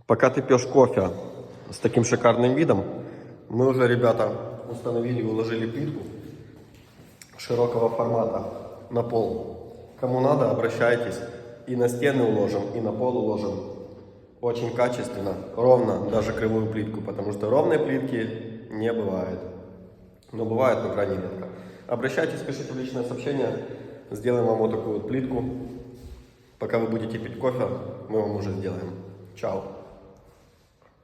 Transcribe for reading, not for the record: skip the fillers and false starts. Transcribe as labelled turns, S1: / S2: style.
S1: Пока ты пьешь кофе с таким шикарным видом, мы уже, ребята, установили и уложили плитку широкого формата на пол. Кому надо, обращайтесь. И на стены уложим, и на пол уложим. Очень качественно, ровно, даже кривую плитку, потому что ровной плитки не бывает. Но бывает, но крайне редко. Обращайтесь, пишите в личное сообщение, сделаем вам вот такую вот плитку. Пока вы будете пить кофе, мы вам уже сделаем. Чао.